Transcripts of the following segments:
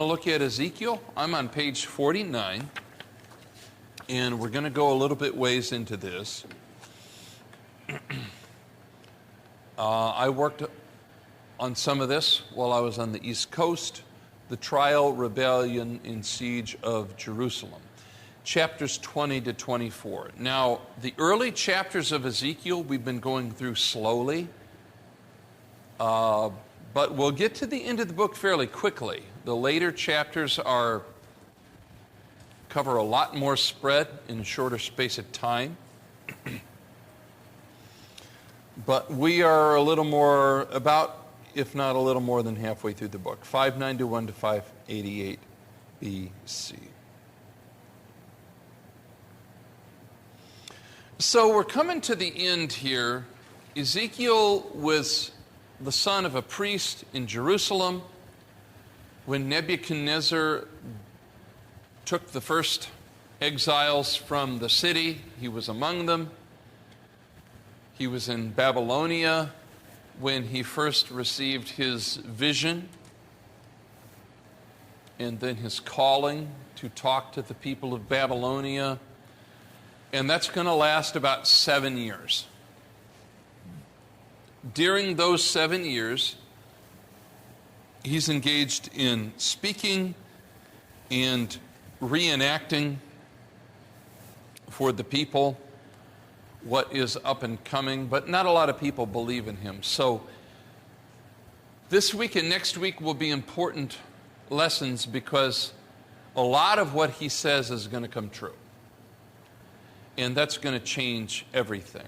Look at Ezekiel. I'm on page 49, and we're going to go a little bit ways into this. I worked on some of this while I was on the East Coast, the trial, rebellion, and siege of Jerusalem. Chapters 20 to 24. Now, the early chapters of Ezekiel we've been going through slowly, but we'll get to the end of the book fairly quickly. The later chapters cover a lot more spread in a shorter space of time. But we are a little more, if not a little more than halfway through the book, 591 to 588 BC. So we're coming to the end here. Ezekiel was the son of a priest in Jerusalem. When Nebuchadnezzar took the first exiles from the city, he was among them. He was in Babylonia when he first received his vision and then his calling to talk to the people of Babylonia. And that's going to last about 7 years. During those 7 years, he's engaged in speaking and reenacting for the people what is up and coming, but not a lot of people believe in him. So this week and next week will be important lessons because a lot of what he says is going to come true. And that's going to change everything.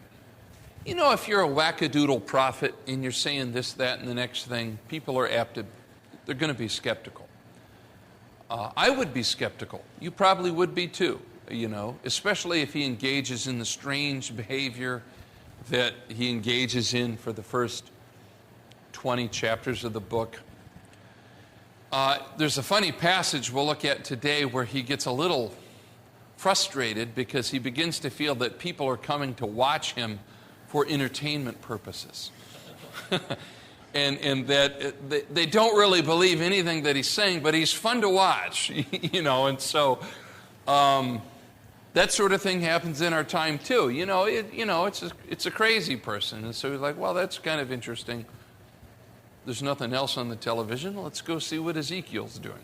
You know, if you're a wackadoodle prophet and you're saying this, that, and the next thing, people are they're going to be skeptical. I would be skeptical. You probably would be too, you know, especially if he engages in the strange behavior that he engages in for the first 20 chapters of the book. There's a funny passage we'll look at today where he gets a little frustrated because he begins to feel that people are coming to watch him for entertainment purposes. and that they don't really believe anything that he's saying, but he's fun to watch, you know, and so that sort of thing happens in our time too. It's a crazy person, and so he's like, well, that's kind of interesting. There's nothing else on the television. Let's go see what Ezekiel's doing.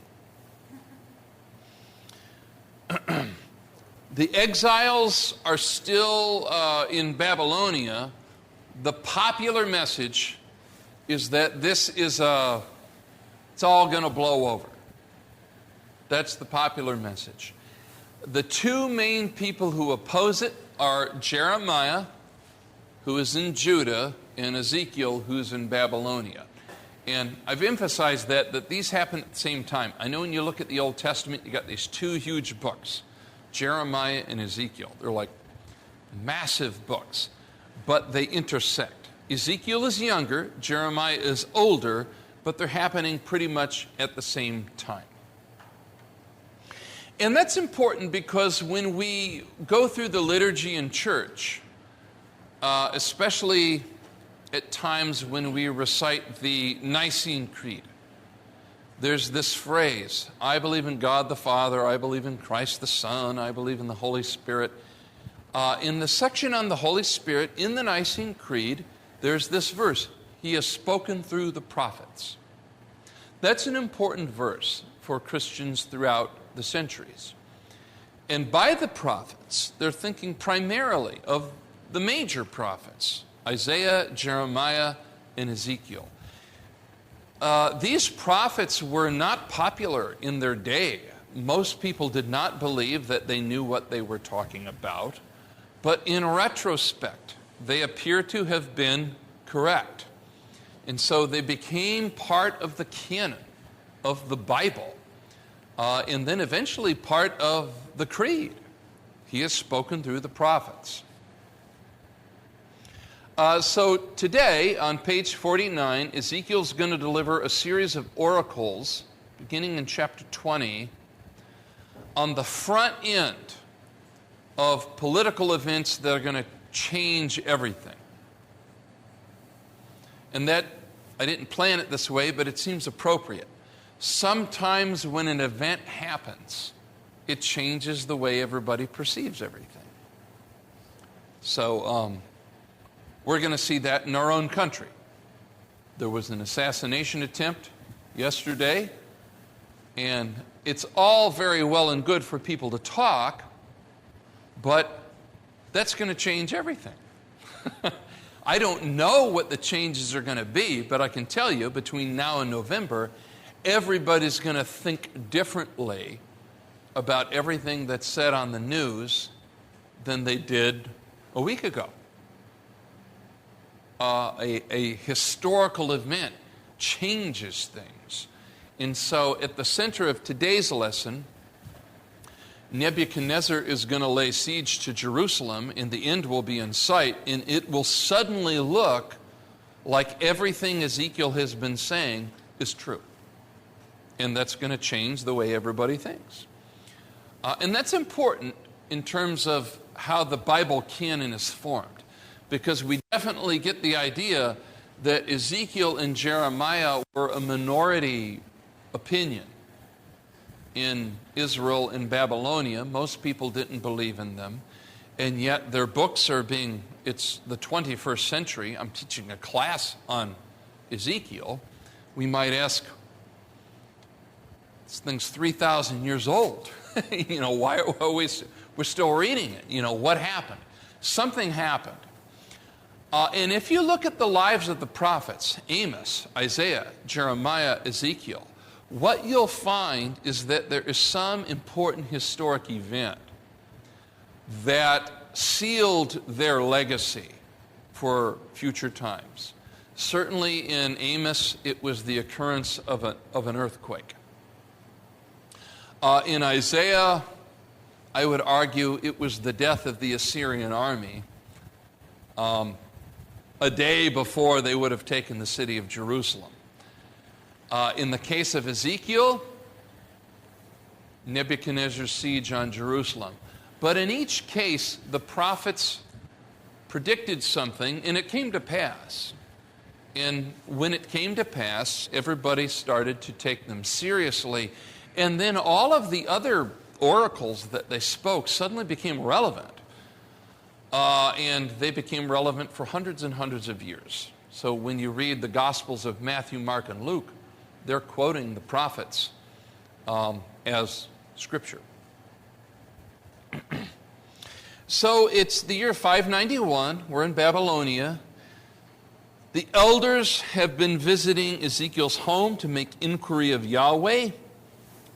The exiles are still in Babylonia. The popular message is that it's all going to blow over. That's the popular message. The two main people who oppose it are Jeremiah, who is in Judah, and Ezekiel, who's in Babylonia. And I've emphasized that these happen at the same time. I know when you look at the Old Testament, you got these two huge books, Jeremiah and Ezekiel. They're like massive books, but they intersect. Ezekiel is younger, Jeremiah is older, but they're happening pretty much at the same time. And that's important because when we go through the liturgy in church, especially at times when we recite the Nicene Creed, there's this phrase, I believe in God the Father, I believe in Christ the Son, I believe in the Holy Spirit. In the section on the Holy Spirit in the Nicene Creed, there's this verse, He has spoken through the prophets. That's an important verse for Christians throughout the centuries. And by the prophets, they're thinking primarily of the major prophets, Isaiah, Jeremiah, and Ezekiel. These prophets were not popular in their day. Most people did not believe that they knew what they were talking about. But in retrospect, they appear to have been correct. And so they became part of the canon of the Bible, and then eventually part of the Creed. He has spoken through the prophets. So today, on page 49, Ezekiel's going to deliver a series of oracles, beginning in chapter 20, on the front end of political events that are going to change everything. And that, I didn't plan it this way, but it seems appropriate. sometimes when an event happens, it changes the way everybody perceives everything. So we're going to see that in our own country. There was an assassination attempt yesterday, and it's all very well and good for people to talk, but that's going to change everything. I don't know what the changes are going to be, but I can tell you between now and November, everybody's going to think differently about everything that's said on the news than they did a week ago. A historical event changes things. And so at the center of today's lesson, Nebuchadnezzar is going to lay siege to Jerusalem, and the end will be in sight, and it will suddenly look like everything Ezekiel has been saying is true. And that's going to change the way everybody thinks. And that's important in terms of how the Bible canon is formed, because we definitely get the idea that Ezekiel and Jeremiah were a minority opinion in Israel and Babylonia. Most people didn't believe in them, and yet their books are being, it's the 21st century. I'm teaching a class on Ezekiel. We might ask, this thing's 3,000 years old. Why are we're still reading it? What happened? Something happened. And if you look at the lives of the prophets, Amos, Isaiah, Jeremiah, Ezekiel, what you'll find is that there is some important historic event that sealed their legacy for future times. Certainly in Amos, it was the occurrence of an earthquake. In Isaiah, I would argue it was the death of the Assyrian army a day before they would have taken the city of Jerusalem. In the case of Ezekiel, Nebuchadnezzar's siege on Jerusalem. But in each case, the prophets predicted something, and it came to pass. And when it came to pass, everybody started to take them seriously. And then all of the other oracles that they spoke suddenly became relevant. And they became relevant for hundreds and hundreds of years. So when you read the Gospels of Matthew, Mark, and Luke, they're quoting the prophets as Scripture. So it's the year 591. We're in Babylonia. The elders have been visiting Ezekiel's home to make inquiry of Yahweh.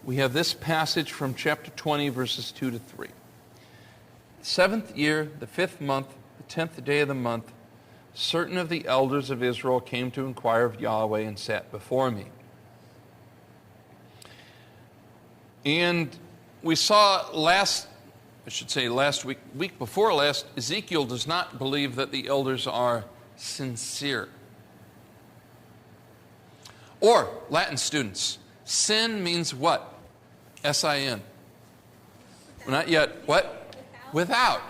We have this passage from chapter 20, verses 2 to 3. 7th year, the 5th month, the 10th day of the month, certain of the elders of Israel came to inquire of Yahweh and sat before me. And we saw last week before last, Ezekiel does not believe that the elders are sincere. Or, Latin students, sin means what? S-I-N. Well, not yet. What? Without.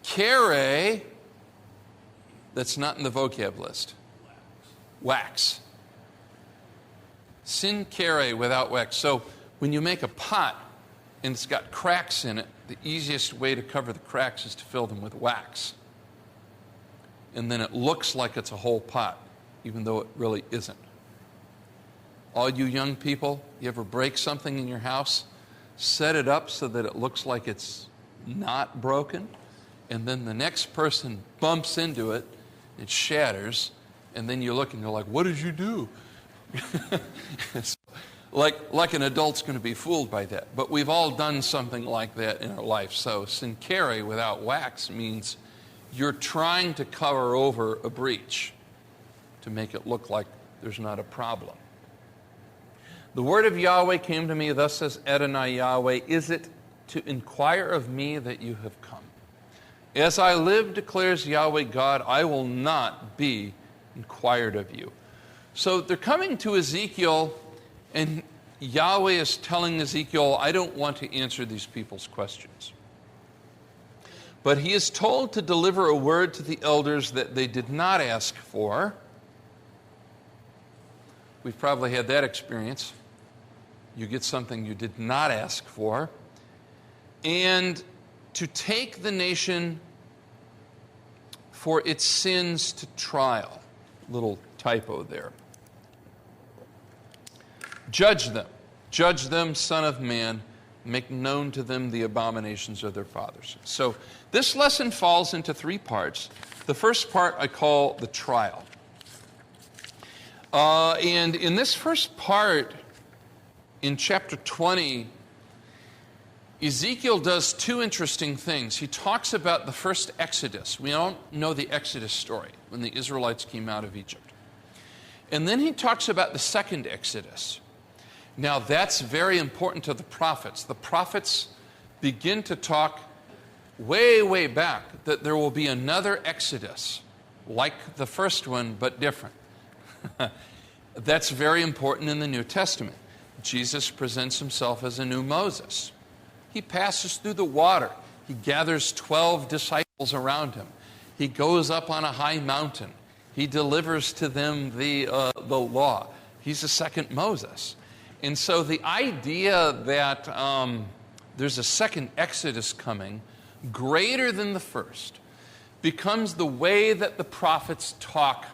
Kere, that's not in the vocab list. Wax. Sin kere, without wax. So when you make a pot and it's got cracks in it, the easiest way to cover the cracks is to fill them with wax. And then it looks like it's a whole pot, even though it really isn't. All you young people, you ever break something in your house? Set it up so that it looks like it's not broken, and then the next person bumps into it, it shatters, and then you look and you're like, what did you do? like an adult's going to be fooled by that. But we've all done something like that in our life. So sincere without wax means you're trying to cover over a breach to make it look like there's not a problem. The word of Yahweh came to me, thus says Adonai Yahweh, is it to inquire of me that you have come? As I live, declares Yahweh God, I will not be inquired of you. So they're coming to Ezekiel, and Yahweh is telling Ezekiel, I don't want to answer these people's questions. But he is told to deliver a word to the elders that they did not ask for. We've probably had that experience. you get something you did not ask for, and to take the nation for its sins to trial. Little typo there. Judge them, Son of Man, make known to them the abominations of their fathers. So this lesson falls into three parts. The first part I call the trial. And in this first part, in chapter 20, Ezekiel does two interesting things. He talks about the first Exodus. We don't know the Exodus story, when the Israelites came out of Egypt. And then he talks about the second Exodus. Now that's very important to the prophets. The prophets begin to talk way, way back that there will be another Exodus, like the first one, but different. That's very important in the New Testament. Jesus presents himself as a new Moses. He passes through the water. He gathers 12 disciples around him. He goes up on a high mountain. He delivers to them the law. He's the second Moses. And so the idea that there's a second Exodus coming, greater than the first, becomes the way that the prophets talk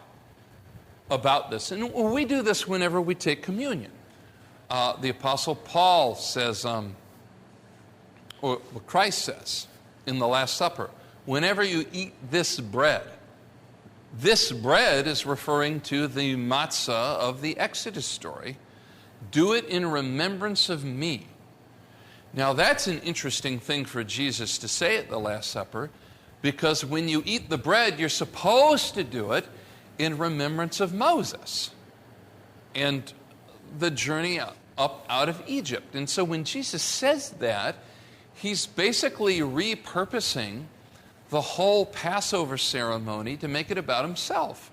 about this. And we do this whenever we take communion. The Apostle Paul says, or what Christ says in the Last Supper, whenever you eat this bread is referring to the matzah of the Exodus story. Do it in remembrance of me. Now that's an interesting thing for Jesus to say at the Last Supper, because when you eat the bread, you're supposed to do it in remembrance of Moses and the journey up out of Egypt. And so when Jesus says that, he's basically repurposing the whole Passover ceremony to make it about himself.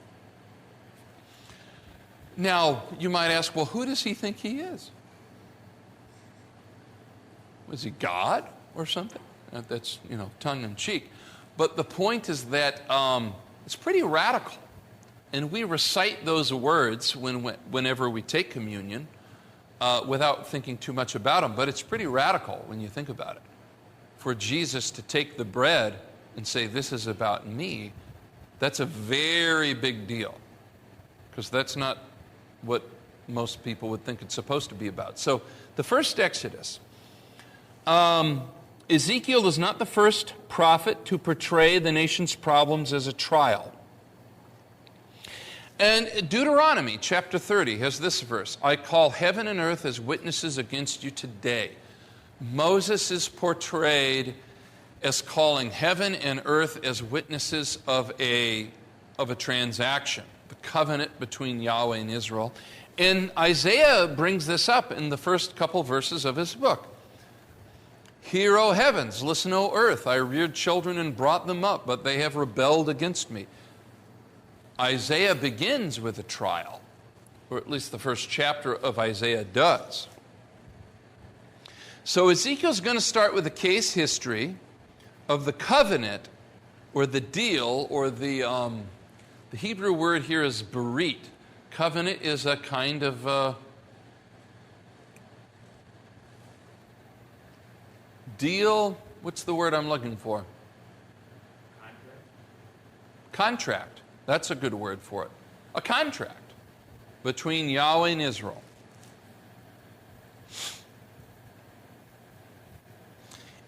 Now, you might ask, well, who does he think he is? Was he God or something? That's, tongue in cheek. But the point is that it's pretty radical. And we recite those words whenever we take communion without thinking too much about them. But it's pretty radical when you think about it. For Jesus to take the bread and say, this is about me, that's a very big deal. Because that's not what most people would think it's supposed to be about. So the first Exodus. Ezekiel is not the first prophet to portray the nation's problems as a trial. And Deuteronomy chapter 30 has this verse, I call heaven and earth as witnesses against you today. Moses is portrayed as calling heaven and earth as witnesses of a transaction, the covenant between Yahweh and Israel. And Isaiah brings this up in the first couple verses of his book. Hear, O heavens, listen, O earth. I reared children and brought them up, but they have rebelled against me. Isaiah begins with a trial, or at least the first chapter of Isaiah does. So Ezekiel's going to start with a case history of the covenant, or the deal, or the Hebrew word here is berit. Covenant is a kind of deal. What's the word I'm looking for? Contract. That's a good word for it. A contract between Yahweh and Israel.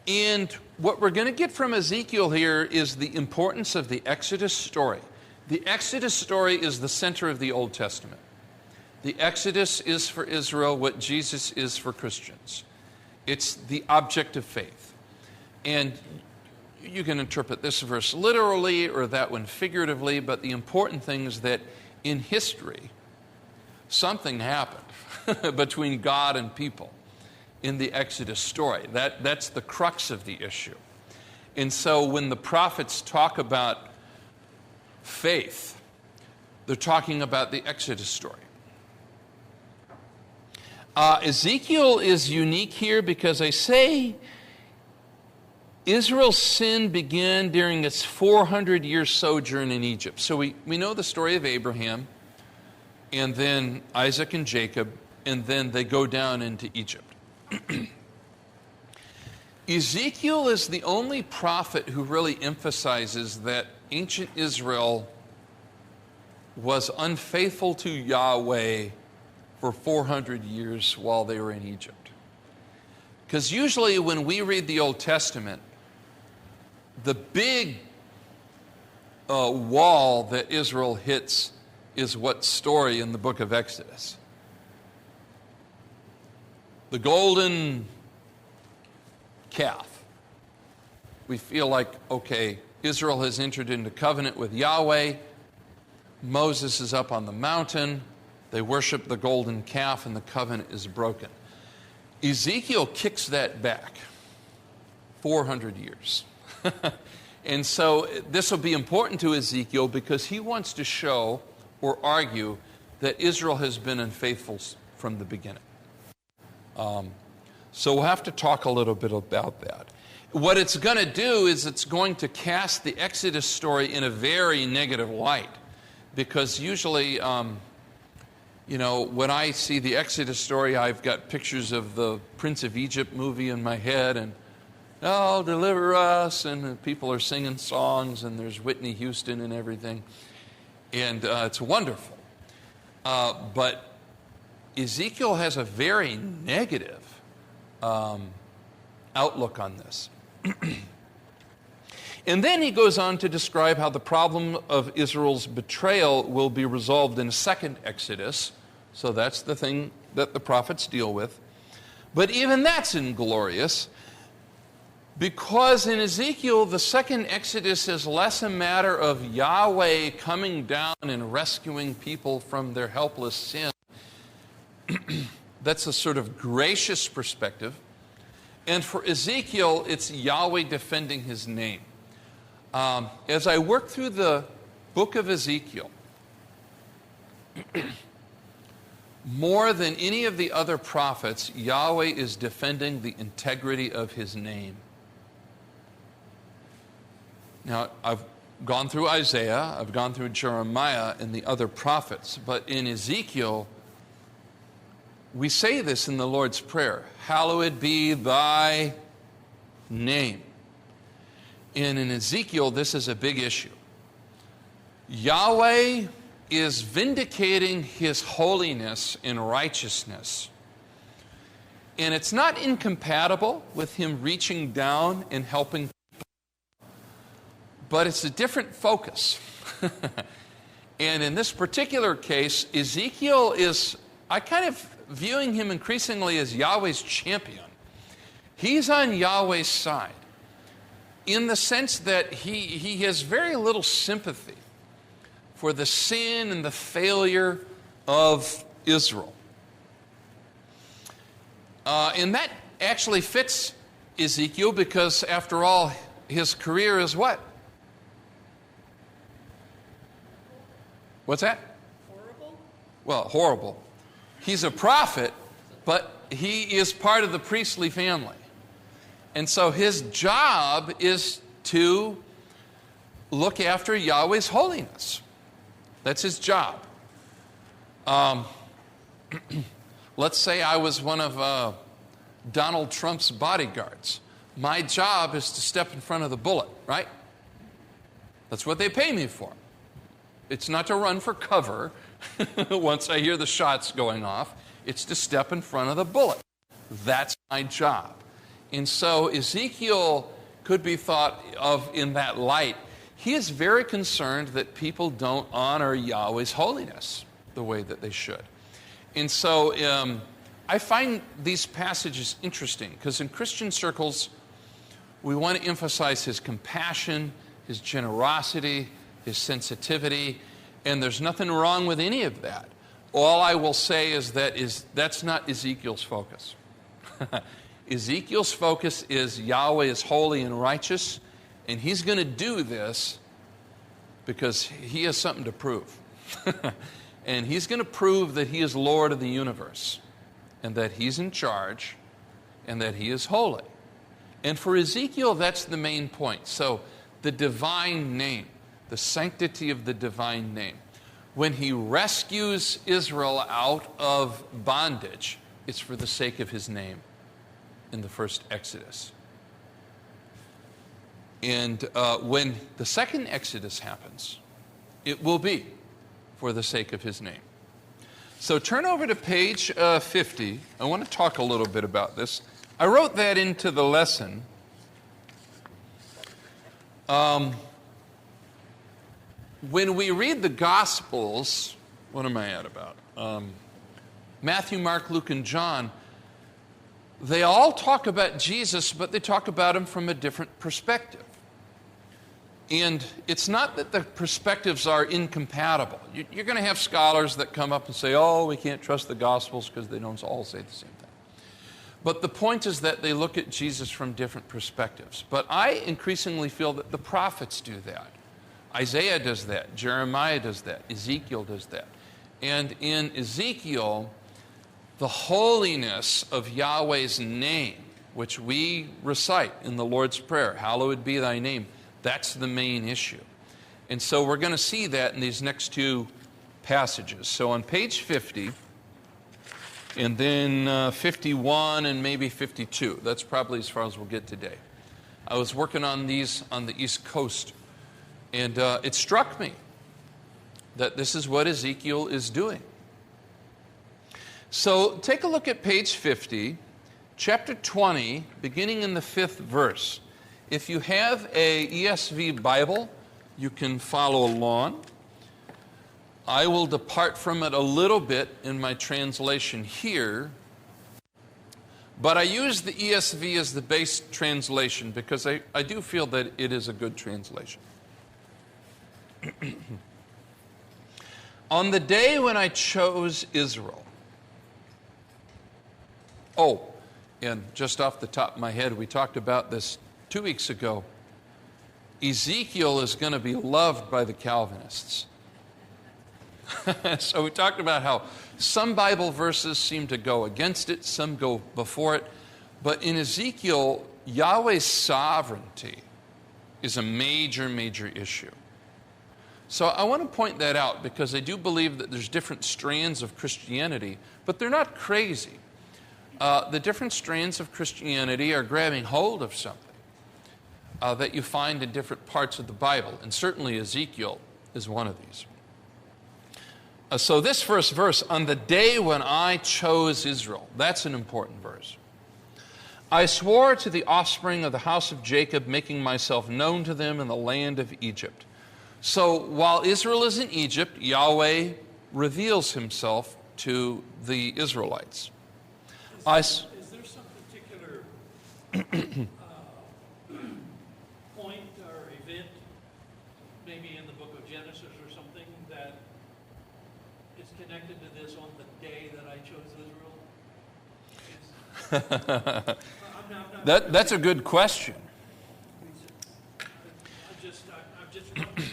And what we're going to get from Ezekiel here is the importance of the Exodus story. The Exodus story is the center of the Old Testament. The Exodus is for Israel what Jesus is for Christians. It's the object of faith. And you can interpret this verse literally or that one figuratively, but the important thing is that in history, something happened between God and people in the Exodus story. That's the crux of the issue. And so when the prophets talk about faith, they're talking about the Exodus story. Ezekiel is unique here because I say Israel's sin began during its 400-year sojourn in Egypt. So we know the story of Abraham, and then Isaac and Jacob, and then they go down into Egypt. Ezekiel is the only prophet who really emphasizes that ancient Israel was unfaithful to Yahweh for 400 years while they were in Egypt. Because usually when we read the Old Testament, the big wall that Israel hits is what story in the book of Exodus? The golden calf. We feel like, okay, Israel has entered into covenant with Yahweh. Moses is up on the mountain. They worship the golden calf and the covenant is broken. Ezekiel kicks that back 400 years. And so this will be important to Ezekiel because he wants to show or argue that Israel has been unfaithful from the beginning. So we'll have to talk a little bit about that. What it's going to do is it's going to cast the Exodus story in a very negative light. Because usually, when I see the Exodus story, I've got pictures of the Prince of Egypt movie in my head, and, oh, deliver us, and people are singing songs, and there's Whitney Houston and everything. And it's wonderful. But Ezekiel has a very negative outlook on this. And then he goes on to describe how the problem of Israel's betrayal will be resolved in a second Exodus. So that's the thing that the prophets deal with. But even that's inglorious, because in Ezekiel, the second Exodus is less a matter of Yahweh coming down and rescuing people from their helpless sin. That's a sort of gracious perspective. And for Ezekiel, it's Yahweh defending his name. As I work through the book of Ezekiel, more than any of the other prophets, Yahweh is defending the integrity of his name. Now, I've gone through Isaiah, I've gone through Jeremiah and the other prophets, but in Ezekiel, we say this in the Lord's Prayer, hallowed be thy name. And in Ezekiel, this is a big issue. Yahweh is vindicating his holiness and righteousness. And it's not incompatible with him reaching down and helping people, but it's a different focus. And in this particular case, Ezekiel is, I kind of viewing him increasingly as Yahweh's champion. He's on Yahweh's side in the sense that he has very little sympathy for the sin and the failure of Israel. And that actually fits Ezekiel because, after all, his career is what? What's that? Horrible? Well, horrible. He's a prophet, but he is part of the priestly family. And so his job is to look after Yahweh's holiness. That's his job. Let's say I was one of Donald Trump's bodyguards. My job is to step in front of the bullet, right? That's what they pay me for. It's not to run for cover once I hear the shots going off. It's to step in front of the bullet. That's my job. And so Ezekiel could be thought of in that light. He is very concerned that people don't honor Yahweh's holiness the way that they should. And so I find these passages interesting because in Christian circles, we want to emphasize his compassion, his generosity, his sensitivity, and there's nothing wrong with any of that. All I will say is that's not Ezekiel's focus. Ezekiel's focus is Yahweh is holy and righteous, and he's going to do this because he has something to prove. And he's going to prove that he is Lord of the universe, and that he's in charge, and that he is holy. And for Ezekiel, that's the main point. So the divine name, the sanctity of the divine name. When he rescues Israel out of bondage, it's for the sake of his name in the first Exodus. And when the second Exodus happens, it will be for the sake of his name. So turn over to page 50. I want to talk a little bit about this. I wrote that into the lesson. When we read the Gospels, what am I at about? Matthew, Mark, Luke, and John, they all talk about Jesus, but they talk about him from a different perspective. And it's not that the perspectives are incompatible. You're going to have scholars that come up and say, oh, we can't trust the Gospels because they don't all say the same thing. But the point is that they look at Jesus from different perspectives. But I increasingly feel that the prophets do that. Isaiah does that. Jeremiah does that. Ezekiel does that. And in Ezekiel, the holiness of Yahweh's name, which we recite in the Lord's Prayer, hallowed be thy name, that's the main issue. And so we're going to see that in these next two passages. So on page 50, and then 51 and maybe 52. That's probably as far as we'll get today. I was working on these on the East Coast, and it struck me that this is what Ezekiel is doing. So take a look at page 50, chapter 20, beginning in the 5th verse. If you have a ESV Bible, you can follow along. I will depart from it a little bit in my translation here, but I use the ESV as the base translation because I do feel that it is a good translation. On the day when I chose Israel. Oh, and just off the top of my head, we talked about this 2 weeks ago. Ezekiel is going to be loved by the Calvinists. So we talked about how some Bible verses seem to go against it, some go before it. But in Ezekiel, Yahweh's sovereignty is a major, major issue. So I want to point that out because I do believe that there's different strands of Christianity, but they're not crazy. The different strands of Christianity are grabbing hold of something that you find in different parts of the Bible, and certainly Ezekiel is one of these. So this first verse, on the day when I chose Israel, that's an important verse. I swore to the offspring of the house of Jacob, making myself known to them in the land of Egypt. So while Israel is in Egypt, Yahweh reveals himself to the Israelites. Is there some particular point or event, maybe in the book of Genesis or something, that is connected to this on the day that I chose Israel? That's a good question. I'm just wondering about that.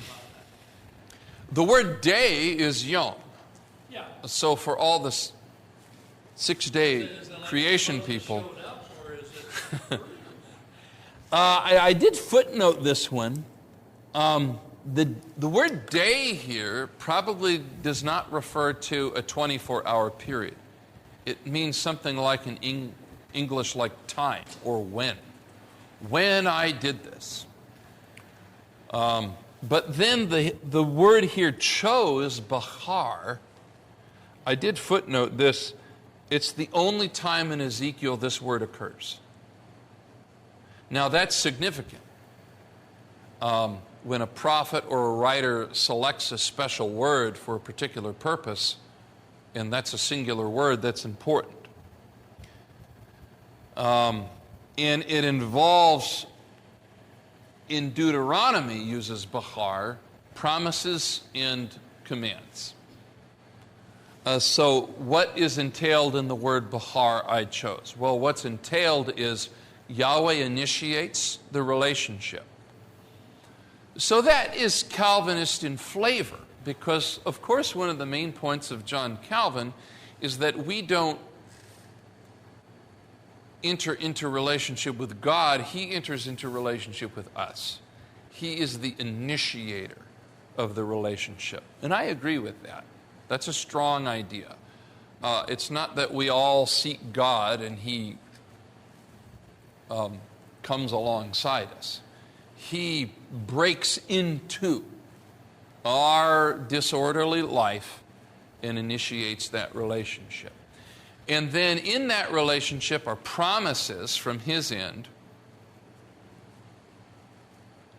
The word day is yom. Yeah. So for all the 6-day creation people. I did footnote this one. The word day here probably does not refer to a 24-hour period. It means something like in English like time or when. When I did this. But then the word here chose, bahar. I did footnote this. It's the only time in Ezekiel this word occurs. Now that's significant. When a prophet or a writer selects a special word for a particular purpose, and that's a singular word, that's important. And it involves, in Deuteronomy, uses bahar, promises and commands. So what is entailed in the word bahar I chose? Well, what's entailed is Yahweh initiates the relationship. So that is Calvinist in flavor, because, of course, one of the main points of John Calvin is that we don't enter into relationship with God. He enters into relationship with us. He is the initiator of the relationship. And I agree with that. That's a strong idea. It's not that we all seek God and he comes alongside us. He breaks into our disorderly life and initiates that relationship. And then in that relationship are promises from his end,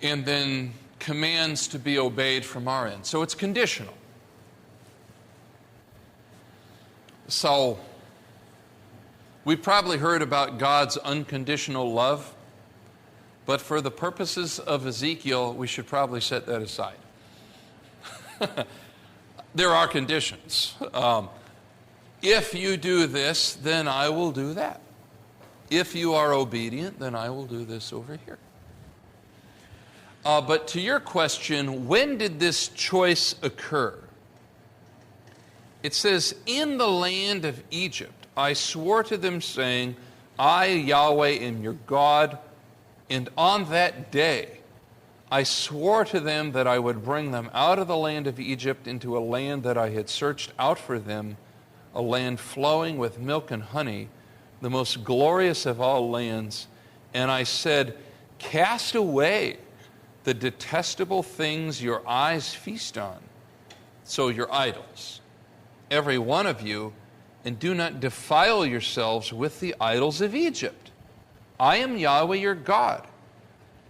and then commands to be obeyed from our end. So it's conditional. So we've probably heard about God's unconditional love, but for the purposes of Ezekiel, we should probably set that aside. There are conditions. If you do this, then I will do that. If you are obedient, then I will do this over here. But to your question, when did this choice occur? It says, in the land of Egypt, I swore to them, saying, I, Yahweh, am your God, and on that day I swore to them that I would bring them out of the land of Egypt into a land that I had searched out for them, a land flowing with milk and honey, the most glorious of all lands. And I said, cast away the detestable things your eyes feast on, so your idols, every one of you, and do not defile yourselves with the idols of Egypt. I am Yahweh your God.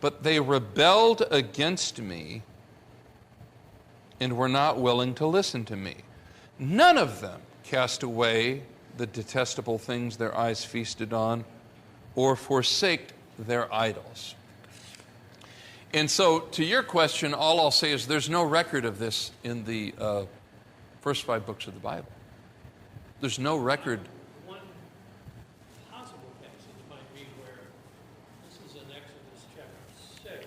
But they rebelled against me and were not willing to listen to me. None of them cast away the detestable things their eyes feasted on or forsake their idols. And so, to your question, all I'll say is there's no record of this in the first 5 books of the Bible. There's no record. One possible passage might be where, this is in Exodus chapter 6,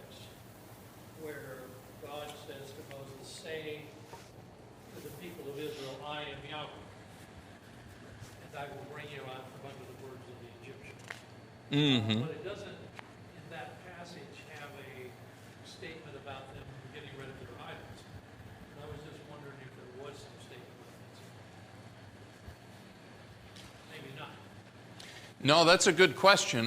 where God says to Moses, say to the people of Israel, I am Yahweh, and I will bring you out from under the burdens of the Egyptians. Mm-hmm. But it doesn't, in that passage, have a statement about them getting rid of their idols. And I was just wondering if there was some statement like that. Maybe not. No, that's a good question.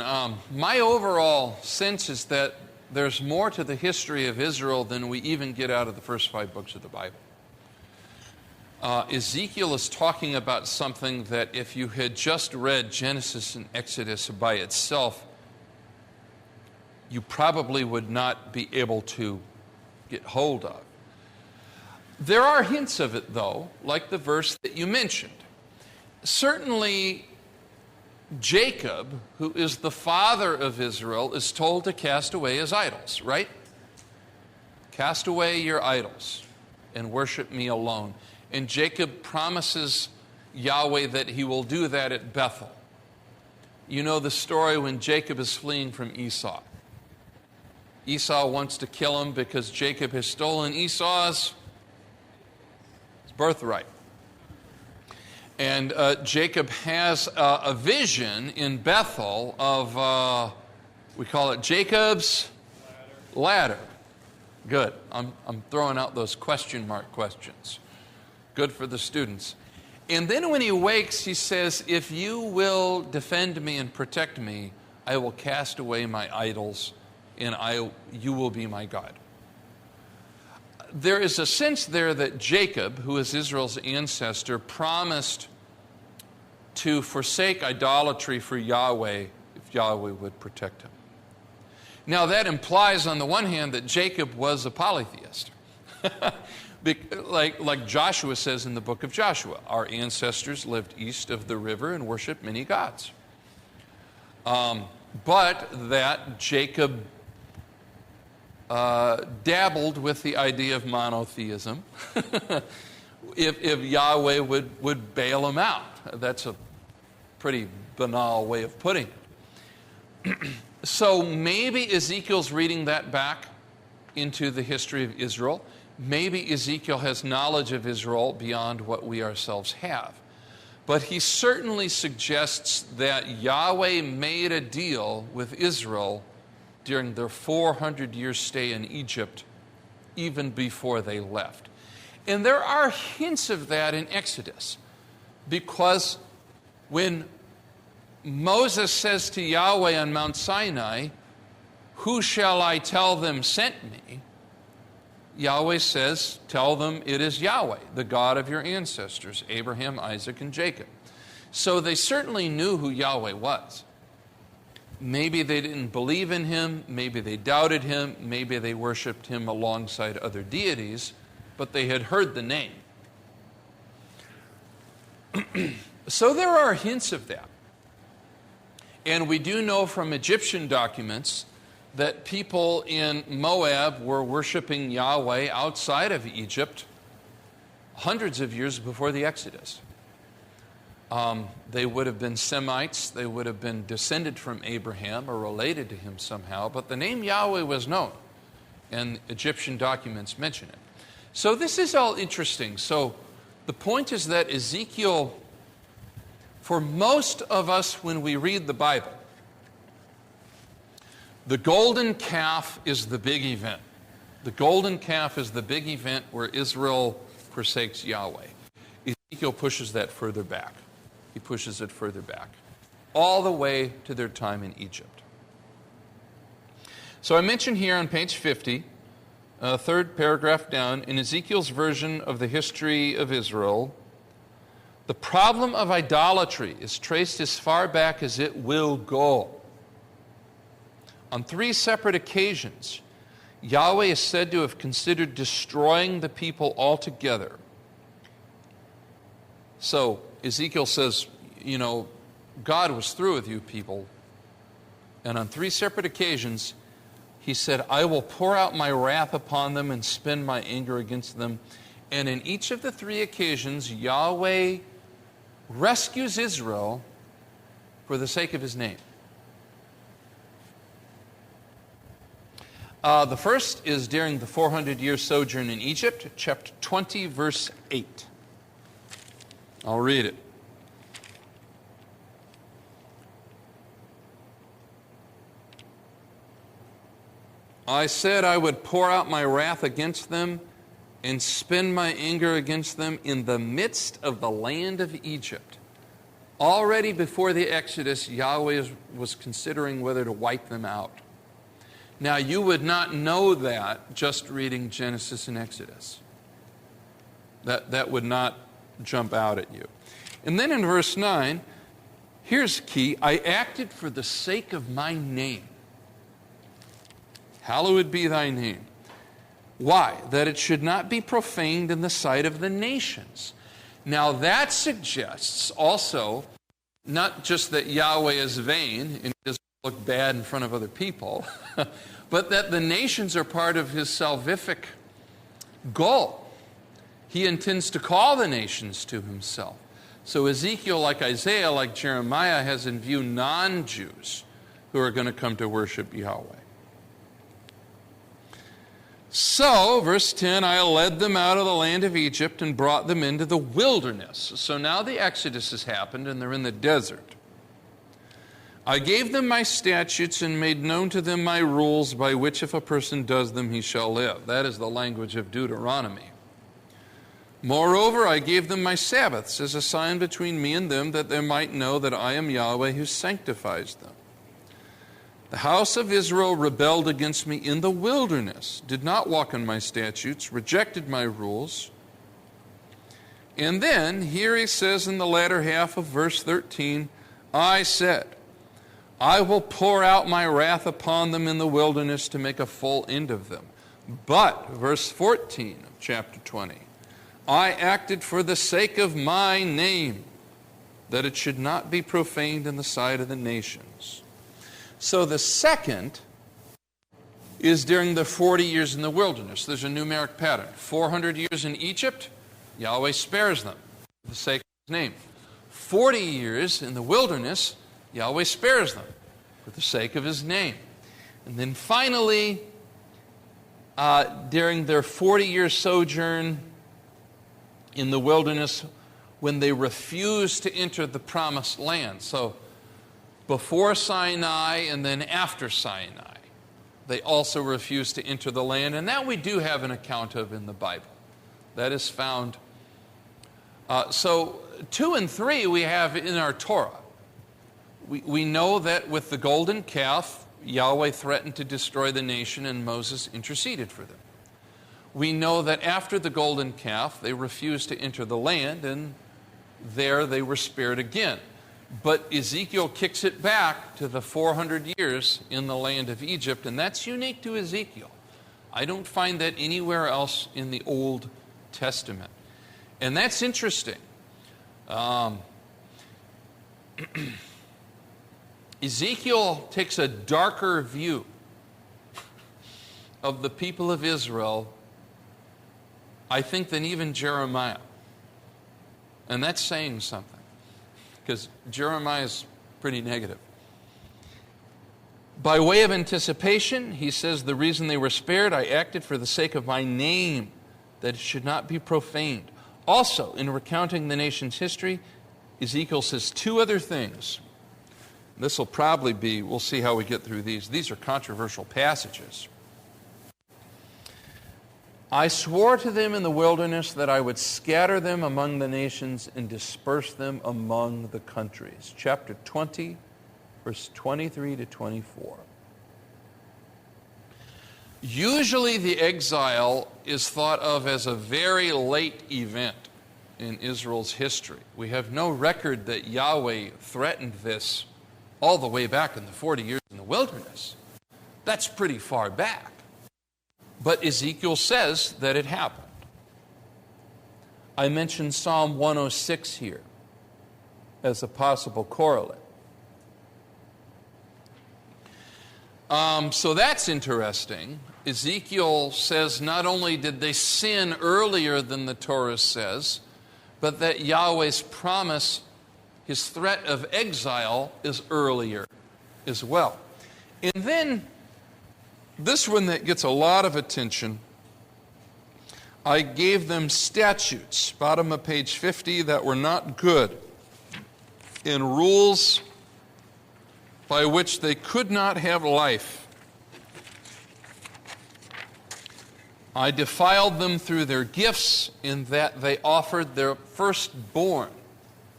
My overall sense is that there's more to the history of Israel than we even get out of the first 5 books of the Bible. Ezekiel is talking about something that if you had just read Genesis and Exodus by itself, you probably would not be able to get hold of. There are hints of it, though, like the verse that you mentioned. Certainly, Jacob, who is the father of Israel, is told to cast away his idols, right? Cast away your idols and worship me alone. And Jacob promises Yahweh that he will do that at Bethel. You know the story when Jacob is fleeing from Esau. Esau wants to kill him because Jacob has stolen Esau's birthright. And Jacob has a vision in Bethel of, we call it Jacob's ladder. Good. I'm throwing out those question mark questions. Good for the students. And then when he wakes, he says, if you will defend me and protect me, I will cast away my idols, and you will be my God. There is a sense there that Jacob, who is Israel's ancestor, promised to forsake idolatry for Yahweh if Yahweh would protect him. Now that implies on the one hand that Jacob was a polytheist. Like Joshua says in the book of Joshua, our ancestors lived east of the river and worshiped many gods. But that Jacob dabbled with the idea of monotheism if Yahweh would bail him out. That's a pretty banal way of putting it. So maybe Ezekiel's reading that back into the history of Israel. Maybe Ezekiel has knowledge of Israel beyond what we ourselves have. But he certainly suggests that Yahweh made a deal with Israel during their 400-year stay in Egypt even before they left. And there are hints of that in Exodus, because when Moses says to Yahweh on Mount Sinai, "Who shall I tell them sent me?" Yahweh says, "Tell them it is Yahweh, the God of your ancestors, Abraham, Isaac, and Jacob." So they certainly knew who Yahweh was. Maybe they didn't believe in him, maybe they doubted him, maybe they worshiped him alongside other deities, but they had heard the name. So there are hints of that. And we do know from Egyptian documents that people in Moab were worshiping Yahweh outside of Egypt hundreds of years before the Exodus. They would have been Semites, they would have been descended from Abraham or related to him somehow, but the name Yahweh was known, and Egyptian documents mention it. So this is all interesting. So the point is that Ezekiel, for most of us when we read the Bible, the golden calf is the big event. The golden calf is the big event where Israel forsakes Yahweh. Ezekiel pushes that further back. He pushes it further back, all the way to their time in Egypt. So I mentioned here on page 50, third paragraph down, in Ezekiel's version of the history of Israel, the problem of idolatry is traced as far back as it will go. On 3 separate occasions, Yahweh is said to have considered destroying the people altogether. So Ezekiel says, you know, God was through with you people. And on 3 separate occasions, he said, "I will pour out my wrath upon them and spend my anger against them." And in each of the 3 occasions, Yahweh rescues Israel for the sake of his name. The first is during the 400-year sojourn in Egypt, chapter 20, verse 8. I'll read it. "I said I would pour out my wrath against them and spend my anger against them in the midst of the land of Egypt." Already before the Exodus, Yahweh was considering whether to wipe them out. Now, you would not know that just reading Genesis and Exodus. That would not jump out at you. And then in verse 9, here's key: "I acted for the sake of my name. Hallowed be thy name." Why? That it should not be profaned in the sight of the nations. Now that suggests also not just that Yahweh is vain and doesn't look bad in front of other people, but that the nations are part of his salvific goal. He intends to call the nations to himself. So Ezekiel, like Isaiah, like Jeremiah, has in view non-Jews who are going to come to worship Yahweh. So, verse 10, "I led them out of the land of Egypt and brought them into the wilderness." So now the Exodus has happened and they're in the desert. "I gave them my statutes and made known to them my rules, by which if a person does them he shall live." That is the language of Deuteronomy. "Moreover, I gave them my Sabbaths as a sign between me and them, that they might know that I am Yahweh who sanctifies them. The house of Israel rebelled against me in the wilderness, did not walk in my statutes, rejected my rules." And then, here he says in the latter half of verse 13, "I said, I will pour out my wrath upon them in the wilderness to make a full end of them." But, verse 14 of chapter 20, "I acted for the sake of my name, that it should not be profaned in the sight of the nations." So the second is during the 40 years in the wilderness. There's a numeric pattern. 400 years in Egypt, Yahweh spares them for the sake of his name. 40 years in the wilderness, Yahweh spares them for the sake of his name. And then finally, during their 40-year sojourn in the wilderness, when they refused to enter the promised land. So before Sinai and then after Sinai. they also refused to enter the land, and that we do have an account of in the Bible. That is found. So 2 and 3 we have in our Torah. We know that with the golden calf, Yahweh threatened to destroy the nation, and Moses interceded for them. We know that after the golden calf, they refused to enter the land, and there they were spared again. But Ezekiel kicks it back to the 400 years in the land of Egypt, and that's unique to Ezekiel. I don't find that anywhere else in the Old Testament. And that's interesting. Ezekiel takes a darker view of the people of Israel, I think, than even Jeremiah. And that's saying something, because Jeremiah is pretty negative. By way of anticipation, he says, the reason they were spared, I acted for the sake of my name, that it should not be profaned. Also, in recounting the nation's history, Ezekiel says 2 other things. This will probably be, we'll see how we get through these. These are controversial passages. I swore to them in the wilderness that I would scatter them among the nations and disperse them among the countries. Chapter 20, verse 23 to 24. Usually the exile is thought of as a very late event in Israel's history. We have no record that Yahweh threatened this all the way back in the 40 years in the wilderness. That's pretty far back. But Ezekiel says that it happened. I mentioned Psalm 106 here as a possible correlate. So that's interesting. Ezekiel says not only did they sin earlier than the Torah says, but that Yahweh's promise, his threat of exile, is earlier as well. And then this one that gets a lot of attention, I gave them statutes, bottom of page 50, that were not good, and rules by which they could not have life. I defiled them through their gifts, in that they offered their firstborn,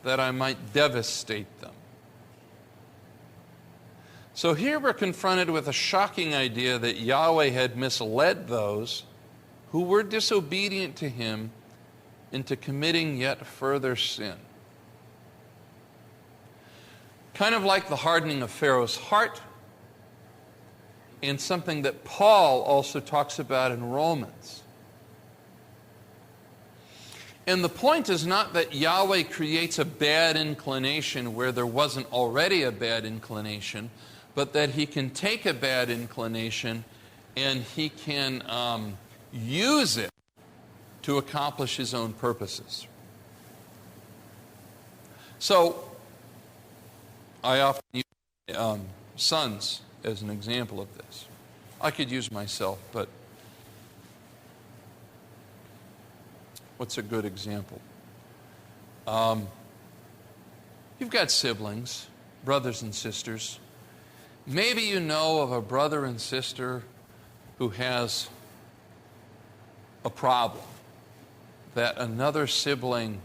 that I might devastate them. So here we're confronted with a shocking idea that Yahweh had misled those who were disobedient to him into committing yet further sin. Kind of like the hardening of Pharaoh's heart, and something that Paul also talks about in Romans. And the point is not that Yahweh creates a bad inclination where there wasn't already a bad inclination, but that he can take a bad inclination and he can use it to accomplish his own purposes. So, I often use sons as an example of this. I could use myself, but what's a good example? You've got siblings, brothers and sisters. Maybe you know of a brother and sister who has a problem that another sibling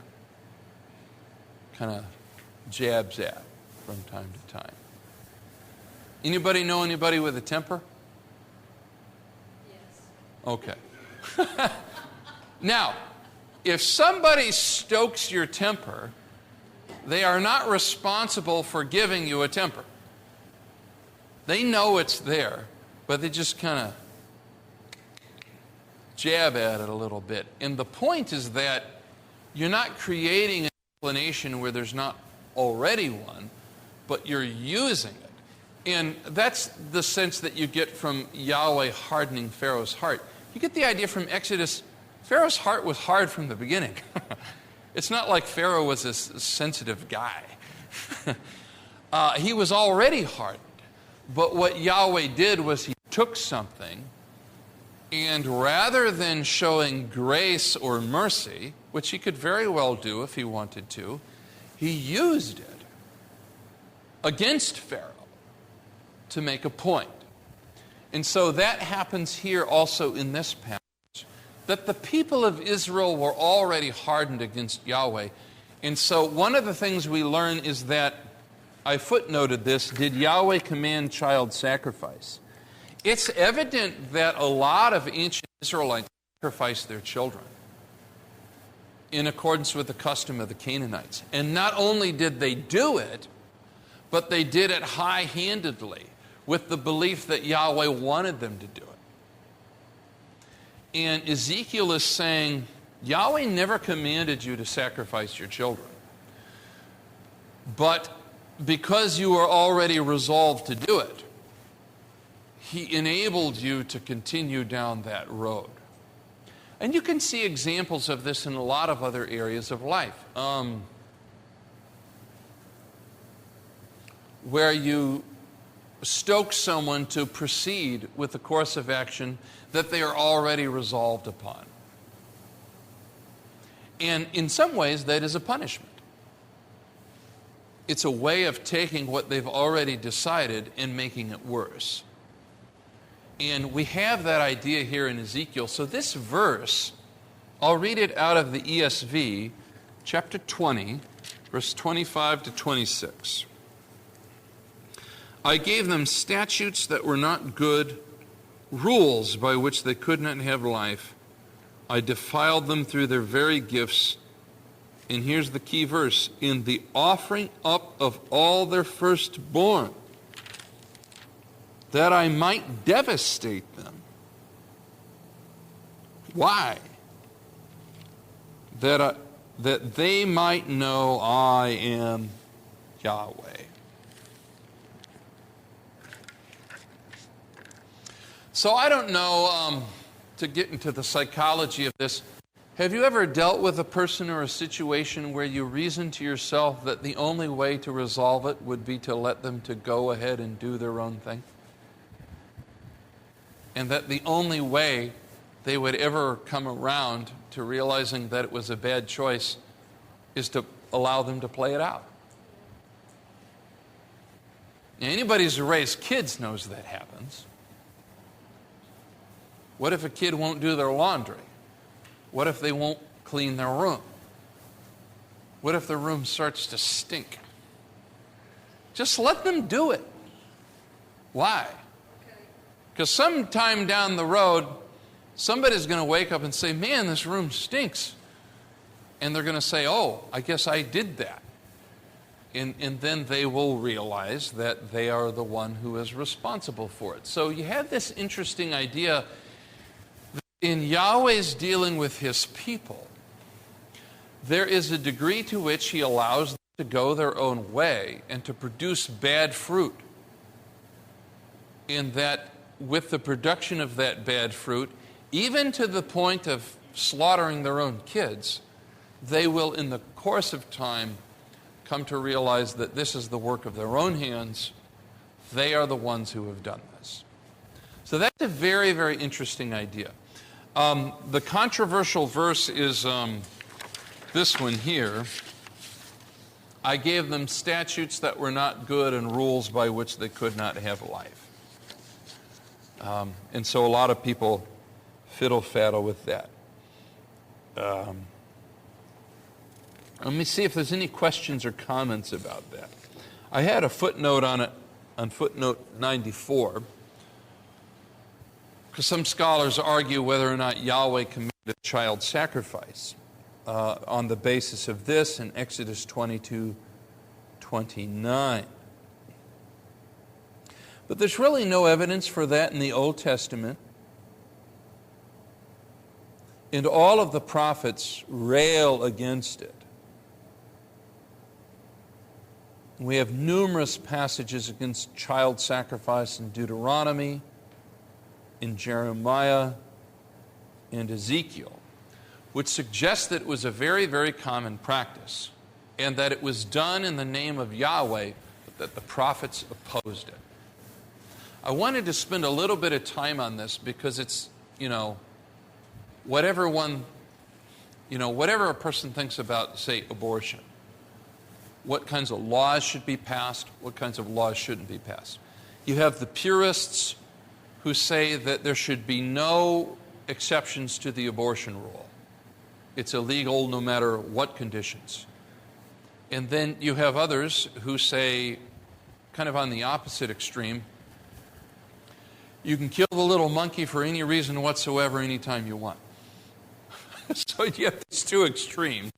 kind of jabs at from time to time. Anybody know anybody with a temper? Yes. Okay. Now, if somebody stokes your temper, they are not responsible for giving you a temper. They know it's there, but they just kind of jab at it a little bit. And the point is that you're not creating an inclination where there's not already one, but you're using it. And that's the sense that you get from Yahweh hardening Pharaoh's heart. You get the idea from Exodus, Pharaoh's heart was hard from the beginning. It's not like Pharaoh was a sensitive guy. He was already hardened. But what Yahweh did was he took something, and rather than showing grace or mercy, which he could very well do if he wanted to, he used it against Pharaoh to make a point. And so that happens here also in this passage, that the people of Israel were already hardened against Yahweh. And so one of the things we learn is that, I footnoted this, did Yahweh command child sacrifice? It's evident that a lot of ancient Israelites sacrificed their children in accordance with the custom of the Canaanites. And not only did they do it, but they did it high-handedly with the belief that Yahweh wanted them to do it. And Ezekiel is saying, Yahweh never commanded you to sacrifice your children. But because you were already resolved to do it, He enabled you to continue down that road. And you can see examples of this in a lot of other areas of life. Where you stoke someone to proceed with the course of action that they are already resolved upon. And in some ways, that is a punishment. It's a way of taking what they've already decided and making it worse. And we have that idea here in Ezekiel. So this verse, I'll read it out of the ESV, chapter 20, verse 25 to 26. I gave them statutes that were not good, rules by which they could not have life. I defiled them through their very gifts. And here's the key verse, in the offering up of all their firstborn, that I might devastate them. Why? That they might know I am Yahweh. So I don't know, to get into the psychology of this, have you ever dealt with a person or a situation where you reason to yourself that the only way to resolve it would be to let them to go ahead and do their own thing? And that the only way they would ever come around to realizing that it was a bad choice is to allow them to play it out. Now, anybody who's raised kids knows that happens. What if a kid won't do their laundry? What if they won't clean their room? What if the room starts to stink? Just let them do it. Why? Because sometime down the road, somebody's going to wake up and say, man, this room stinks. And they're going to say, oh, I guess I did that. And then they will realize that they are the one who is responsible for it. So you have this interesting idea that in Yahweh's dealing with His people, there is a degree to which He allows them to go their own way and to produce bad fruit. In that with the production of that bad fruit, even to the point of slaughtering their own kids, they will, in the course of time, come to realize that this is the work of their own hands. They are the ones who have done this. So that's a very, very interesting idea. The controversial verse is this one here. I gave them statutes that were not good and rules by which they could not have life. And so a lot of people fiddle-faddle with that. Let me see if there's any questions or comments about that. I had a footnote on it, on footnote 94, because some scholars argue whether or not Yahweh commanded child sacrifice on the basis of this in Exodus 22:29. But there's really no evidence for that in the Old Testament. And all of the prophets rail against it. We have numerous passages against child sacrifice in Deuteronomy, in Jeremiah, and Ezekiel, which suggests that it was a very, very common practice, and that it was done in the name of Yahweh, but that the prophets opposed it. I wanted to spend a little bit of time on this because it's, whatever a person thinks about, say, abortion, what kinds of laws should be passed, what kinds of laws shouldn't be passed. You have the purists who say that there should be no exceptions to the abortion rule. It's illegal no matter what conditions. And then you have others who say, kind of on the opposite extreme, you can kill the little monkey for any reason whatsoever anytime you want. So you have these two extremes.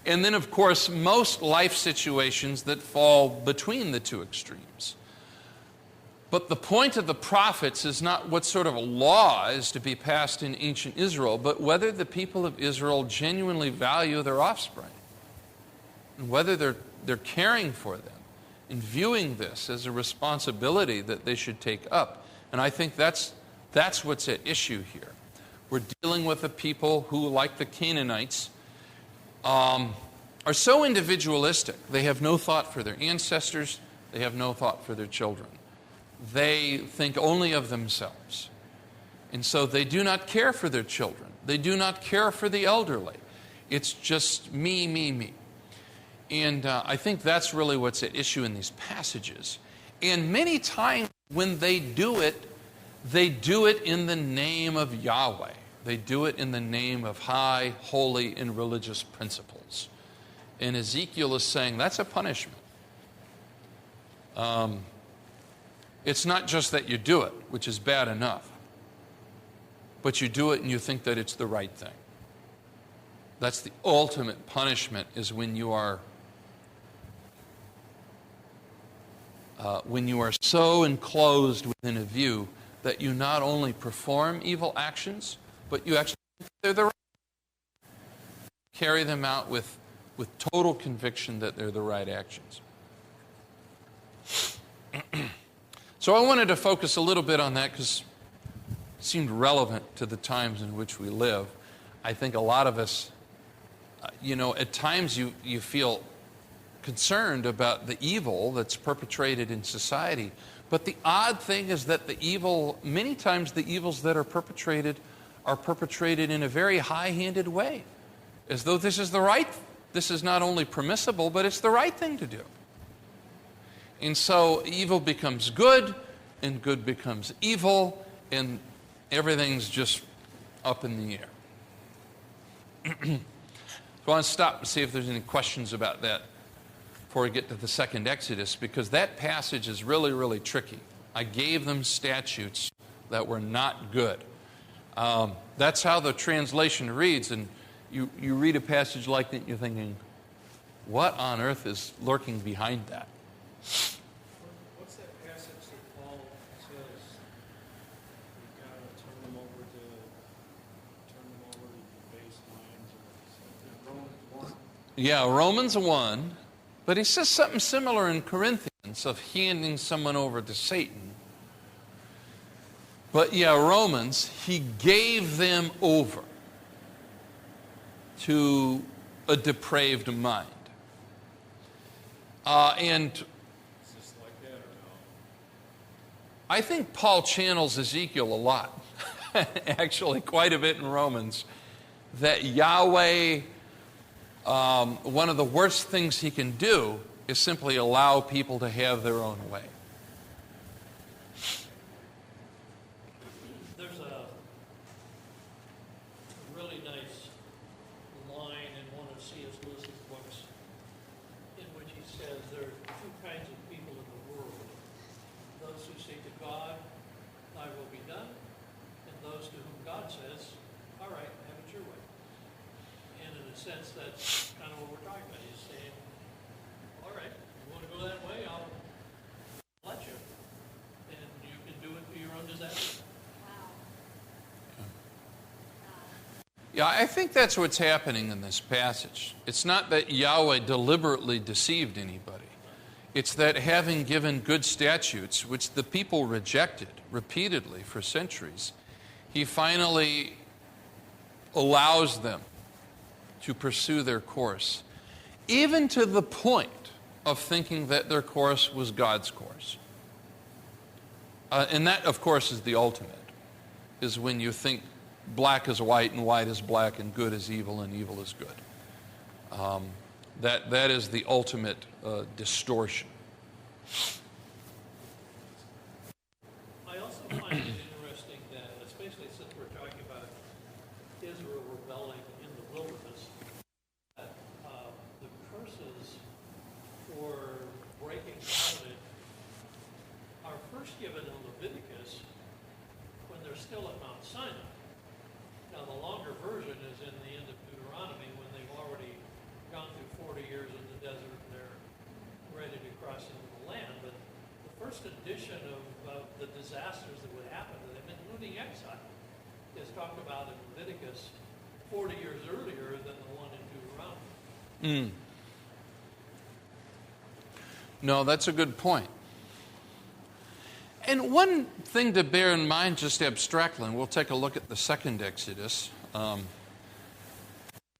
And then, of course, most life situations that fall between the two extremes. But the point of the prophets is not what sort of a law is to be passed in ancient Israel, but whether the people of Israel genuinely value their offspring, and whether they're caring for them and viewing this as a responsibility that they should take up. And I think that's what's at issue here. We're dealing with a people who, like the Canaanites, are so individualistic. They have no thought for their ancestors. They have no thought for their children. They think only of themselves. And so they do not care for their children. They do not care for the elderly. It's just me, me, me. And I think that's really what's at issue in these passages. And many times when they do it in the name of Yahweh. They do it in the name of high, holy, and religious principles. And Ezekiel is saying that's a punishment. It's not just that you do it, which is bad enough, but you do it and you think that it's the right thing. That's the ultimate punishment, is when you are so enclosed within a view that you not only perform evil actions, but you actually think they're the right. Carry them out with total conviction that they're the right actions. So I wanted to focus a little bit on that because it seemed relevant to the times in which we live. I think a lot of us, at times you feel concerned about the evil that's perpetrated in society. But the odd thing is that many times the evils that are perpetrated in a very high-handed way, as though this is not only permissible, but it's the right thing to do. And so evil becomes good, and good becomes evil, and everything's just up in the air. So I want to stop and see if there's any questions about that before we get to the second Exodus, because that passage is really, really tricky. I gave them statutes that were not good. That's how the translation reads, and you read a passage like that and you're thinking, what on earth is lurking behind that? What's that passage that Paul says we've got to turn them over to the baselines or something? Romans 1. Yeah, Romans 1. But he says something similar in Corinthians of handing someone over to Satan. But yeah, Romans, he gave them over to a depraved mind. And Is this like that or no? I think Paul channels Ezekiel a lot, actually quite a bit in Romans, that Yahweh, one of the worst things he can do is simply allow people to have their own way. There's a really nice line in one of C.S. Lewis's books in which he says there are two kinds of people in the world. Those who say to God, thy will be done, and those to whom God says, all right, have it your way. And in a sense, that's kind of what we're talking about. He's saying, all right, you want to go that way, I'll let you. And you can do it to your own disaster. Yeah, I think that's what's happening in this passage. It's not that Yahweh deliberately deceived anybody. It's that having given good statutes, which the people rejected repeatedly for centuries, he finally allows them to pursue their course, even to the point of thinking that their course was God's course. And that, of course, is the ultimate, is when you think black is white and white is black and good is evil and evil is good. That is the ultimate distortion. I also find it especially since we're talking about Israel rebelling in the wilderness, that the curses for breaking covenant are first given in Leviticus when they're still at Mount Sinai. Now, the longer version is in the end of Deuteronomy when they've already gone through 40 years in the desert and they're ready to cross into the land. But the first edition of the disasters that would happen to them, including exile, is talked about in Leviticus 40 years earlier than the one in Deuteronomy. No, that's a good point. And one thing to bear in mind just abstractly, and we'll take a look at the second Exodus,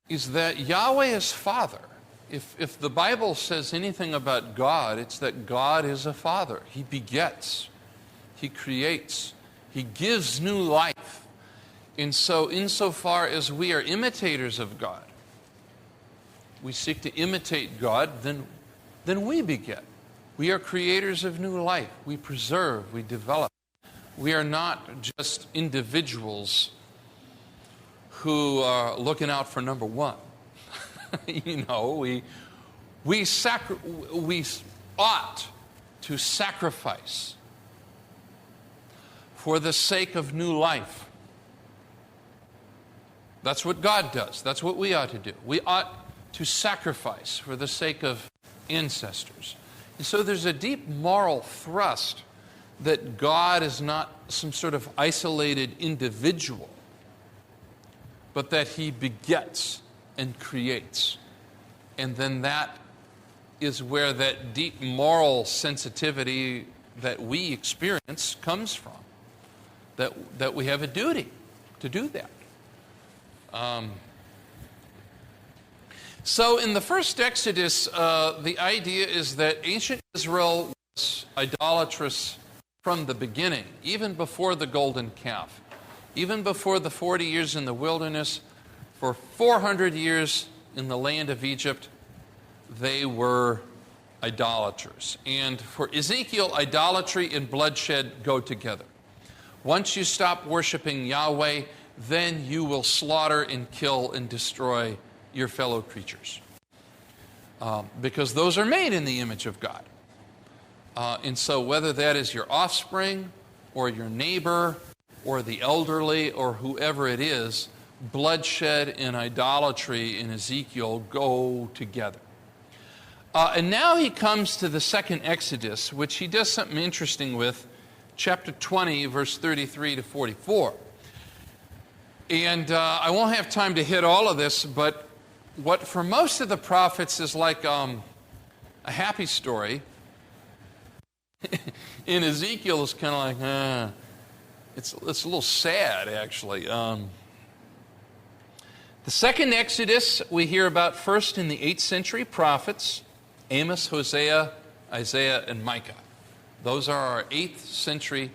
is that Yahweh is Father. If the Bible says anything about God, it's that God is a Father. He begets. He creates. He gives new life. And so insofar as we are imitators of God, we seek to imitate God, then we beget. We are creators of new life. We preserve, we develop. We are not just individuals who are looking out for number one. You know, we ought to sacrifice for the sake of new life. That's what God does. That's what we ought to do. We ought to sacrifice for the sake of ancestors. And so there's a deep moral thrust that God is not some sort of isolated individual, but that He begets and creates. And then that is where that deep moral sensitivity that we experience comes from. That we have a duty to do that. So in the first Exodus, the idea is that ancient Israel was idolatrous from the beginning, even before the golden calf, even before the 40 years in the wilderness. For 400 years in the land of Egypt, they were idolaters. And for Ezekiel, idolatry and bloodshed go together. Once you stop worshiping Yahweh, then you will slaughter and kill and destroy your fellow creatures. Because those are made in the image of God. And so whether that is your offspring or your neighbor or the elderly or whoever it is, bloodshed and idolatry in Ezekiel go together. And now he comes to the second Exodus, which he does something interesting with, chapter 20, verse 33 to 44. And I won't have time to hit all of this, but what for most of the prophets is like a happy story, in Ezekiel is kind of like, it's a little sad, actually. The second Exodus we hear about first in the 8th century prophets, Amos, Hosea, Isaiah, and Micah. Those are our 8th century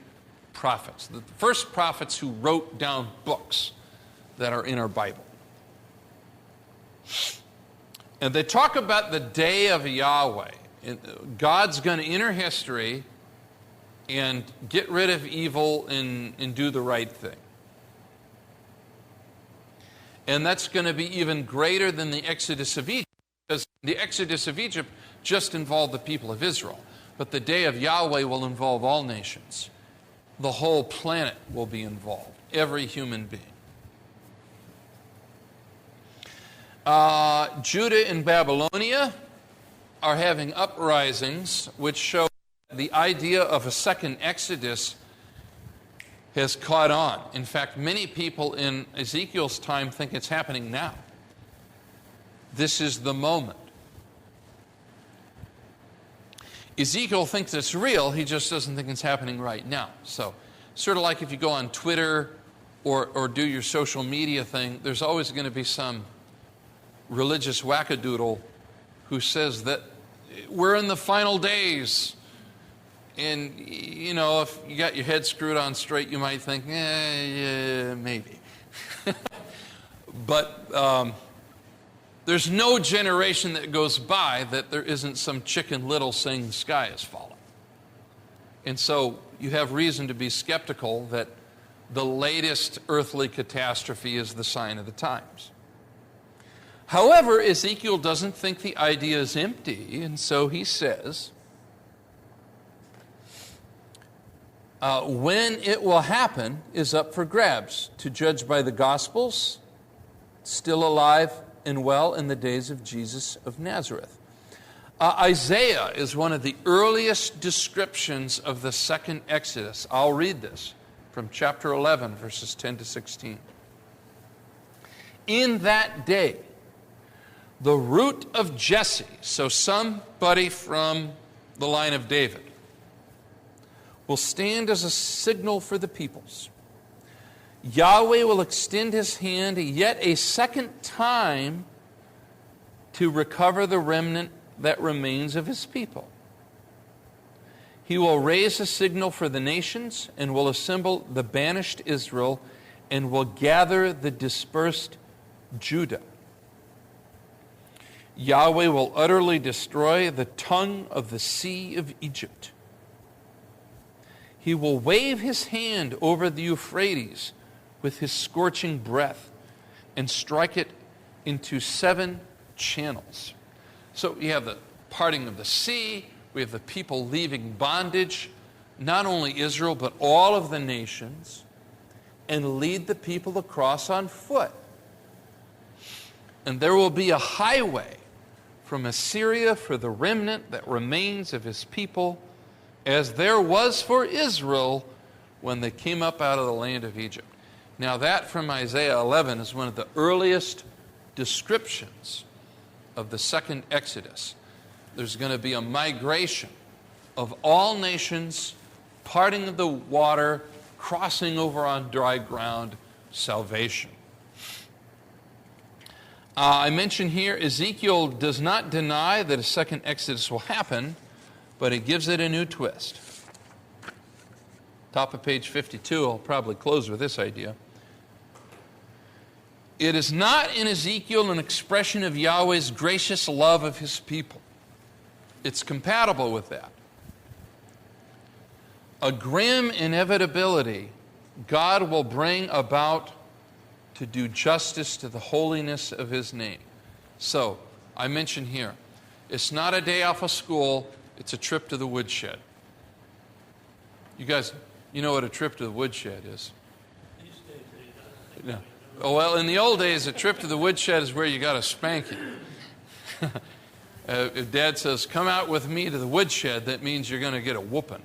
prophets, the first prophets who wrote down books that are in our Bible. And they talk about the day of Yahweh. God's going to enter history and get rid of evil and do the right thing. And that's going to be even greater than the Exodus of Egypt, because the Exodus of Egypt just involved the people of Israel. But the day of Yahweh will involve all nations. The whole planet will be involved, every human being. Judah and Babylonia are having uprisings, which show the idea of a second Exodus has caught on. In fact, many people in Ezekiel's time think it's happening now. This is the moment. Ezekiel thinks it's real, he just doesn't think it's happening right now. So, sort of like if you go on Twitter or do your social media thing, there's always going to be some religious wackadoodle who says that we're in the final days. And, you know, if you got your head screwed on straight, you might think, yeah, maybe. But there's no generation that goes by that there isn't some Chicken Little saying the sky is falling. And so you have reason to be skeptical that the latest earthly catastrophe is the sign of the times. However, Ezekiel doesn't think the idea is empty, and so he says, when it will happen is up for grabs, to judge by the Gospels, still alive and well in the days of Jesus of Nazareth. Isaiah is one of the earliest descriptions of the second Exodus. I'll read this from chapter 11, verses 10 to 16. In that day, the root of Jesse, so somebody from the line of David, will stand as a signal for the peoples. Yahweh will extend his hand yet a second time to recover the remnant that remains of his people. He will raise a signal for the nations and will assemble the banished Israel and will gather the dispersed Judah. Yahweh will utterly destroy the tongue of the sea of Egypt. He will wave his hand over the Euphrates with his scorching breath and strike it into 7 channels. So you have the parting of the sea, we have the people leaving bondage, not only Israel, but all of the nations, and lead the people across on foot. And there will be a highway from Assyria for the remnant that remains of his people, as there was for Israel when they came up out of the land of Egypt. Now that from Isaiah 11 is one of the earliest descriptions of the second Exodus. There's going to be a migration of all nations, parting of the water, crossing over on dry ground, salvation. I mentioned here, Ezekiel does not deny that a second Exodus will happen, but he gives it a new twist. Top of page 52, I'll probably close with this idea. It is not in Ezekiel an expression of Yahweh's gracious love of his people. It's compatible with that. A grim inevitability God will bring about to do justice to the holiness of his name. So, I mentioned here, it's not a day off of school, it's a trip to the woodshed. You guys, you know what a trip to the woodshed is? These days they don't. No. Oh, well, in the old days, a trip to the woodshed is where you got a spanking. If Dad says, come out with me to the woodshed, that means you're going to get a whooping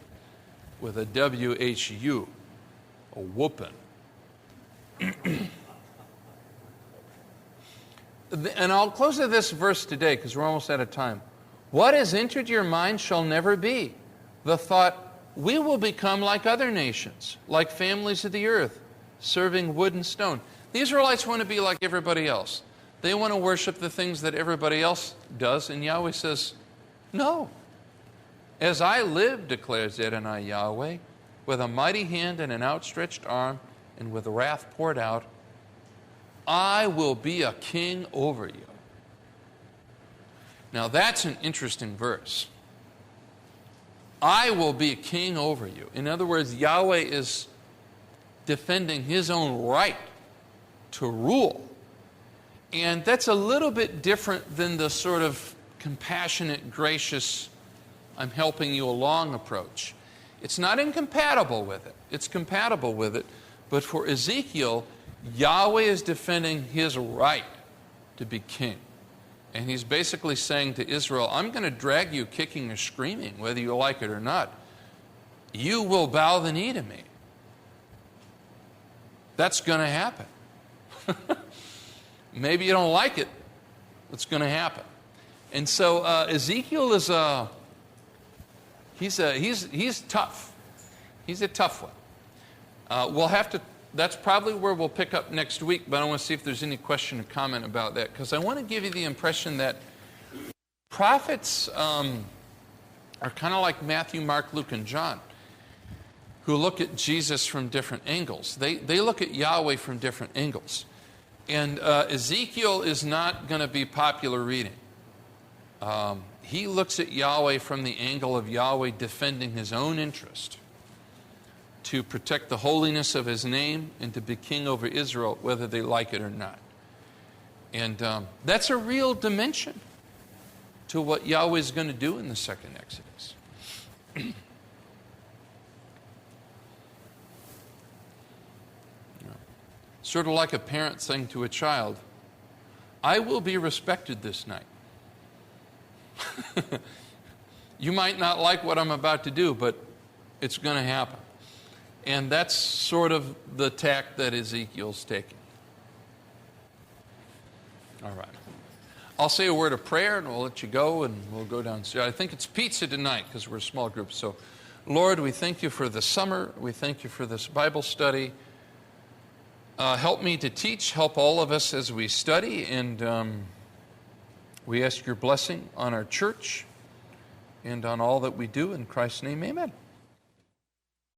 with a W-H-U, a whooping. And I'll close with this verse today because we're almost out of time. What has entered your mind shall never be. The thought, we will become like other nations, like families of the earth, serving wood and stone. The Israelites want to be like everybody else. They want to worship the things that everybody else does, and Yahweh says, no. As I live, declares Adonai Yahweh, with a mighty hand and an outstretched arm, and with wrath poured out, I will be a king over you. Now that's an interesting verse. I will be a king over you. In other words, Yahweh is defending his own right to rule. And that's a little bit different than the sort of compassionate, gracious, I'm helping you along approach. It's not incompatible with it. It's compatible with it. But for Ezekiel, Yahweh is defending his right to be king. And he's basically saying to Israel, I'm going to drag you kicking or screaming, whether you like it or not. You will bow the knee to me. That's going to happen. Maybe you don't like it. It's going to happen. And so Ezekiel is he's tough. He's a tough one. We'll have to. That's probably where we'll pick up next week. But I want to see if there's any question or comment about that, because I want to give you the impression that prophets are kind of like Matthew, Mark, Luke, and John, who look at Jesus from different angles. They look at Yahweh from different angles. And Ezekiel is not going to be popular reading. He looks at Yahweh from the angle of Yahweh defending his own interest. to protect the holiness of his name and to be king over Israel, whether they like it or not. And that's a real dimension to what Yahweh is going to do in the second Exodus. Sort of like a parent saying to a child, I will be respected this night. You might not like what I'm about to do, but it's going to happen. And that's sort of the tack that Ezekiel's taking. All right. I'll say a word of prayer and we'll let you go and we'll go downstairs. I think it's pizza tonight because we're a small group. So, Lord, we thank you for the summer. We thank you for this Bible study. Help me to teach. Help all of us as we study. And we ask your blessing on our church and on all that we do. In Christ's name, amen.